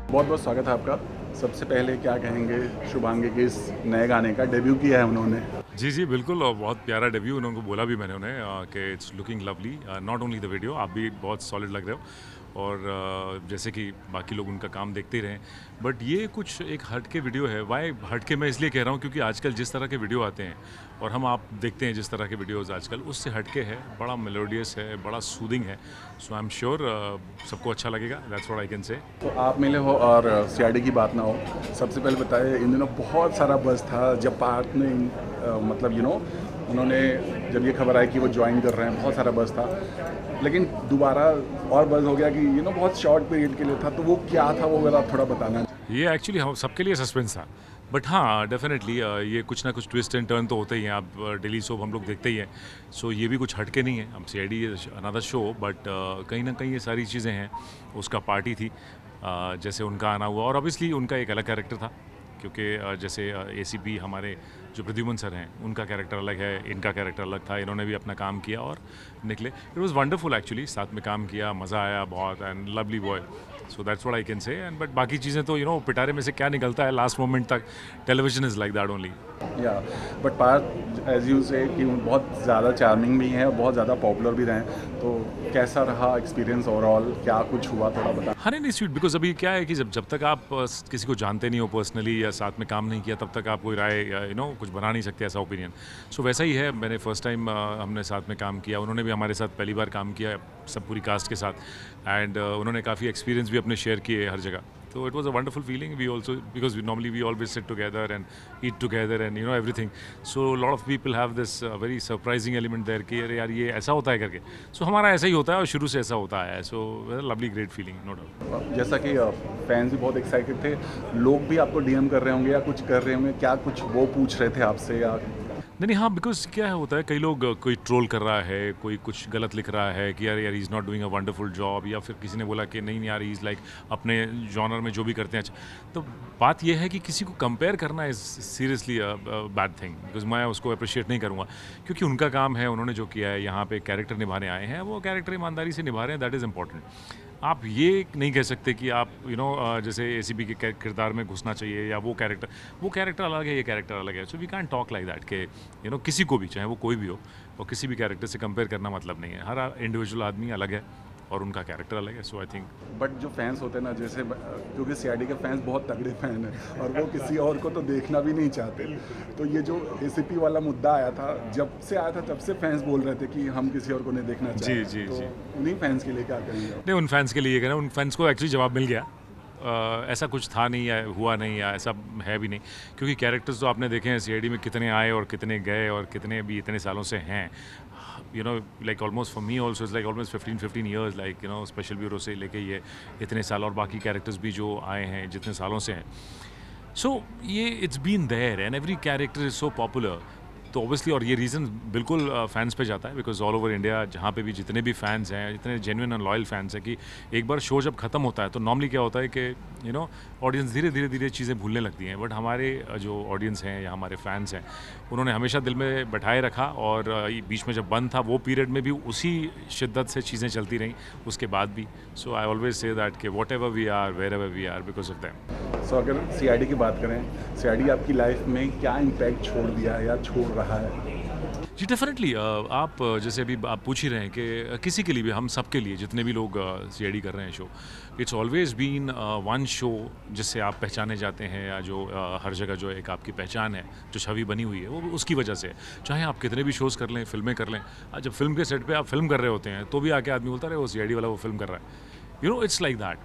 बहुत बहुत स्वागत है आपका। सबसे पहले क्या कहेंगे शुभांगी के इस नए गाने का डेब्यू किया है उन्होंने। जी, जी, बिल्कुल और बहुत प्यारा डेब्यू उनको बोला भी मैंने उन्हें कि it's looking lovely not only the video आप भी बहुत सॉलिड लग रहे हो और जैसे कि बाकी लोग उनका काम देखते ही रहें बट ये कुछ एक हट के वीडियो है वाई हट के मैं इसलिए कह रहा हूँ क्योंकि आजकल जिस तरह के वीडियो आते हैं और हम आप देखते हैं जिस तरह के वीडियोज़ आजकल उससे हट के है बड़ा मेलोडियस है बड़ा सूदिंग है सो आई एम श्योर सबको अच्छा लगेगा that's what I can say. तो आप मिले हो और सीआईडी की बात ना हो, सबसे पहले बताए इन दिनों बहुत सारा बज़ था जब पार्थ ने मतलब उन्होंने जब ये खबर आई कि वो ज्वाइन कर रहे हैं, बहुत सारा बज़ था, लेकिन दोबारा और बज़ हो गया कि बहुत शॉर्ट पीरियड के लिए था। तो वो क्या था, वो अगर आप थोड़ा बताना। ये एक्चुअली हम सबके लिए सस्पेंस था बट हाँ डेफिनेटली ये कुछ ना कुछ ट्विस्ट एंड टर्न तो होते ही हैं। आप डेली सोप हम लोग देखते ही हैं सो ये भी कुछ हटके नहीं है। हम सीआईडी अनदर शो बट कहीं ना कहीं ये सारी चीज़ें हैं उसका पार्टी थी जैसे उनका आना हुआ और ऑब्वियसली उनका एक अलग कैरेक्टर था क्योंकि जैसे एसीपी हमारे जो प्रद्युमन सर हैं उनका कैरेक्टर अलग है, इनका कैरेक्टर अलग था, इन्होंने भी अपना काम किया और निकले। इट वाज वंडरफुल एक्चुअली, साथ में काम किया, मज़ा आया बहुत and lovely boy so that's what I can say. And but बाकी चीज़ें तो पिटारे में से क्या निकलता है लास्ट मोमेंट तक, television is like that only. या बट पार्थ एज यू से कि बहुत ज़्यादा चार्मिंग भी हैं और बहुत ज़्यादा पॉपुलर भी रहे हैं, तो कैसा रहा एक्सपीरियंस ओवरऑल, क्या कुछ हुआ थोड़ा बता। हाँ नहीं स्वीट बिकॉज अभी क्या है कि जब तक आप किसी को जानते नहीं हो पर्सनली या साथ में काम नहीं किया तब तक आप कोई राय कुछ बना नहीं सकते ऐसा ओपिनियन। सो वैसा ही है, मैंने फर्स्ट टाइम हमने साथ में काम किया, उन्होंने भी हमारे साथ पहली बार काम किया सब पूरी कास्ट के साथ एंड उन्होंने काफ़ी एक्सपीरियंस भी अपने शेयर किए हर जगह। तो it was a wonderful feeling. We also because normally we always sit together and eat together and everything. So lot of people have this very surprising element there कि अरे यार ये ऐसा होता है करके। सो हमारा ऐसा ही होता है और शुरू से ऐसा होता है। So lovely great feeling no doubt. जैसा कि फैंस भी बहुत एक्साइटेड थे, लोग भी आपको डीएम कर रहे होंगे या कुछ कर रहे होंगे, क्या कुछ वो पूछ रहे थे आपसे या नहीं हाँ बिकॉज क्या है होता है कई लोग कोई ट्रोल कर रहा है, कोई कुछ गलत लिख रहा है कि यार is not doing a wonderful job, या फिर किसी ने बोला कि नहीं यार इज़ लाइक अपने जॉनर में जो भी करते हैं अच्छा। तो बात यह है कि किसी को कंपेयर करना is seriously bad thing because मैं उसको अप्रिशिएट नहीं करूँगा क्योंकि उनका काम है, उन्होंने जो किया है, यहाँ पे कैरेक्टर निभाने आए हैं, वो कैरेक्टर ईमानदारी से निभा रहे हैं, दैट इज़ इंपॉर्टेंट। आप ये नहीं कह सकते कि आप जैसे एसीबी के किरदार में घुसना चाहिए या वो कैरेक्टर अलग है, ये कैरेक्टर अलग है। So we can talk like that कि किसी को भी, चाहे वो कोई भी हो, और किसी भी कैरेक्टर से कंपेयर करना मतलब नहीं है। हर इंडिविजुअल आदमी अलग है और उनका कैरेक्टर अलग है। सो आई थिंक बट जो फैंस होते हैं ना, जैसे क्योंकि सीआईडी के फैंस बहुत तगड़े फैन हैं और वो किसी और को तो देखना भी नहीं चाहते, तो ये जो एसीपी वाला मुद्दा आया था, जब से आया था तब से फैंस बोल रहे थे कि हम किसी और को नहीं देखना चाहते। जी तो जी उन्हीं फैंस के लिए क्या करेंगे आप? नहीं, उन फैंस के लिए ये कहना, उन फैंस को एक्चुअली जवाब मिल गया। ऐसा कुछ था नहीं या हुआ नहीं या ऐसा है भी नहीं क्योंकि कैरेक्टर्स तो आपने देखे हैं सीआईडी में कितने आए और कितने गए और कितने भी इतने सालों से हैं। Like almost for me also is like almost 15 years, like special bureau से लेके ये इतने साल और बाकी कैरेक्टर्स भी जो आए हैं जितने सालों से हैं। सो ये it's been there and every character is so popular. तो ऑब्वियसली और ये रीज़न बिल्कुल फैंस पे जाता है बिकॉज ऑल ओवर इंडिया जहाँ पे भी जितने भी फैंस हैं, जितने जेन्युइन एंड लॉयल फैंस हैं, कि एक बार शो जब ख़त्म होता है तो नॉर्मली क्या होता है कि ऑडियंस धीरे धीरे चीज़ें भूलने लगती हैं। बट हमारे जो ऑडियंस हैं या हमारे फैंस हैं, उन्होंने हमेशा दिल में बैठाए रखा और बीच में जब बंद था वो पीरियड में भी उसी शिद्दत से चीज़ें चलती रहीं उसके बाद भी। So I always say that कि whatever we are, wherever we are, because of them. So अगर सीआईडी की बात करें, सीआईडी आपकी लाइफ में क्या इम्पैक्ट छोड़ दिया है या छोड़ रहा है? जी डेफिनेटली आप जैसे अभी आप पूछ ही रहे हैं कि किसी के लिए भी, हम सब के लिए, जितने भी लोग सीआईडी कर रहे हैं show, it's always been one show जिससे आप पहचाने जाते हैं या जो हर जगह जो एक आपकी पहचान है, जो छवि बनी हुई है, वो उसकी वजह से है। चाहे आप कितने भी शोज़ कर लें, फिल्में कर लें, जब फिल्म के सेट पे आप फिल्म कर रहे होते हैं तो भी आके आदमी बोलता है वो सीआईडी वाला वो फिल्म कर रहा है। इट्स लाइक दैट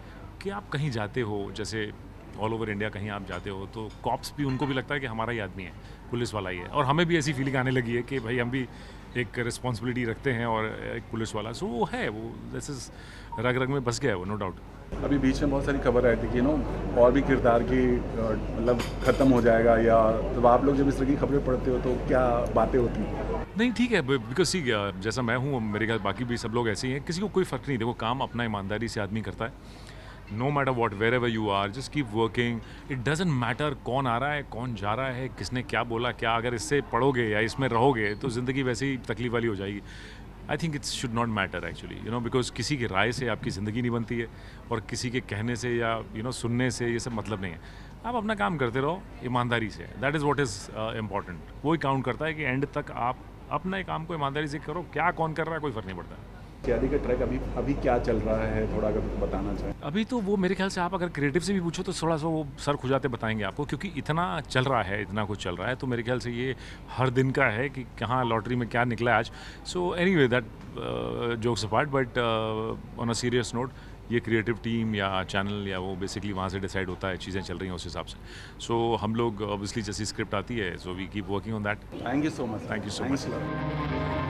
कि आप कहीं जाते हो, जैसे ऑल ओवर इंडिया कहीं आप जाते हो तो कॉप्स भी, उनको भी लगता है कि हमारा ही आदमी है, पुलिस वाला ही है, और हमें भी ऐसी फीलिंग आने लगी है कि भाई हम भी एक रिस्पॉन्सिबिलिटी रखते हैं और एक पुलिस वाला। सो वो है, वो जैसे रग रग में बस गया है वो, नो डाउट। अभी बीच में बहुत सारी खबर आई थी कि और भी किरदार की मतलब ख़त्म हो जाएगा, या तो आप लोग जब इस तरह की खबरें पढ़ते हो तो क्या बातें होती हैं? नहीं ठीक है बिकॉज सी जैसा मैं हूँ, मेरे ख्याल बाकी भी सब लोग ऐसे ही हैं, किसी को कोई फ़र्क नहीं। देखो, काम अपना ईमानदारी से आदमी करता है। No matter what, wherever you are, just keep working. It doesn't matter कौन आ रहा है, कौन जा रहा है, किसने क्या बोला क्या, अगर इससे पढ़ोगे या इसमें रहोगे तो ज़िंदगी वैसे ही तकलीफ वाली हो जाएगी। I think it's should not matter actually, you know, because किसी की राय से आपकी ज़िंदगी नहीं बनती है और किसी के कहने से या सुनने से ये सब मतलब नहीं है। आप अपना काम करते रहो ईमानदारी से, that is what is important. वही काउंट करता है कि एंड तक आप अपने काम को ईमानदारी से करो, क्या कौन कर रहा है कोई फ़र्क नहीं पड़ता। सीआईडी का ट्रैक अभी अभी क्या चल रहा है, थोड़ा अगर बताना चाहें। अभी तो वो मेरे ख्याल से आप अगर क्रिएटिव से भी पूछो तो थोड़ा सा वो सर खुजाते बताएंगे आपको, क्योंकि इतना चल रहा है, इतना कुछ चल रहा है, तो मेरे ख्याल से ये हर दिन का है कि कहाँ लॉटरी में क्या निकला है आज। So anyway that jokes apart, but on a serious note, ये क्रिएटिव टीम या चैनल या वो बेसिकली वहाँ से डिसाइड होता है, चीज़ें चल रही हैं उस हिसाब से। सो हम लोग ऑब्वियसली जैसी स्क्रिप्ट आती है, so we keep working on that. Thank you so much. Thank you so much. Thanks a lot.